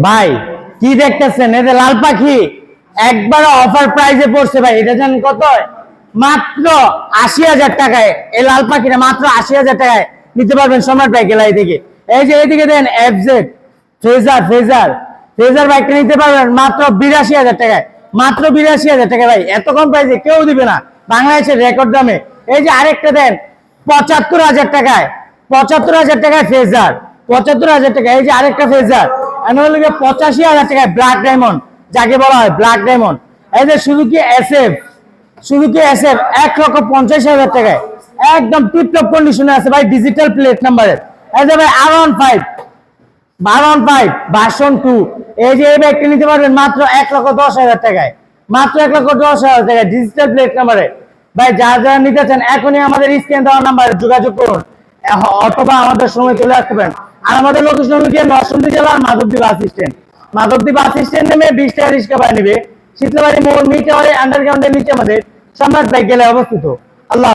ভাই কি দেখতেছেন, এটা লাল পাখি একবার অফার প্রাইসে পড়ছে ভাই। এটা জানেন কত? মাত্র ৮০,০০০ টাকায়। এই লাল পাখিটা মাত্র ৮০,০০০ টাকায় নিতে পারবেন সম্রাট ভাই গ্যালারি থেকে। এই যে এইদিকে দেন এফজেড ফেজার ফেজার ফেজার বাইকটা নিতে পারবেন মাত্র ৮২,০০০ টাকায়। মাত্র ৮২,০০০ টাকা ভাই, এত কম প্রাইসে কেউ দিবে না বাংলাদেশের রেকর্ড দামে। এই যে আরেকটা দেন ৭৫,০০০ টাকায়, ৭৫,০০০ টাকায় ফেজার, ৭৫,০০০ টাকা। এই যে আরেকটা ফেজার ৮৫,০০০ টাকায় ব্ল্যাক ডায়মন্ড, যাকে বলা হয় ব্ল্যাক ডায়মন্ড। এই যে সুজুকি এসএফ, সুজুকি এসএফ ১,৫০,০০০ টাকায় একদম টিপটপ কন্ডিশনে আছে ভাই, ডিজিটাল প্লেট নাম্বারের। এই যে ভাই R15 ভার্সন 2, এই যে এই ব্যাগটি নিতে পারবেন মাত্র ১,১০,০০০ টাকায়, মাত্র ১,১০,০০০ টাকায় ডিজিটাল প্লেট নাম্বারে। ভাই যারা যারা নিতে চান এখনই আমাদের স্ক্রিন দেওয়া নাম্বারে যোগাযোগ করুন, অথবা আমাদের সময় চলে আসতে পারেন। আর আমাদের লোকেশন হচ্ছে নরসিংদী জেলার Madhabdi bus stand. Madhabdi bus stand নেমে ২০ টাকা রিক্সা ভাড়া নেবে। শীতলাবাড়ি মোড় মিটারে আন্ডারগ্রাউন্ডের নিচে আমাদের সম্রাট বাইক গেলে অবস্থিত। আল্লাহ।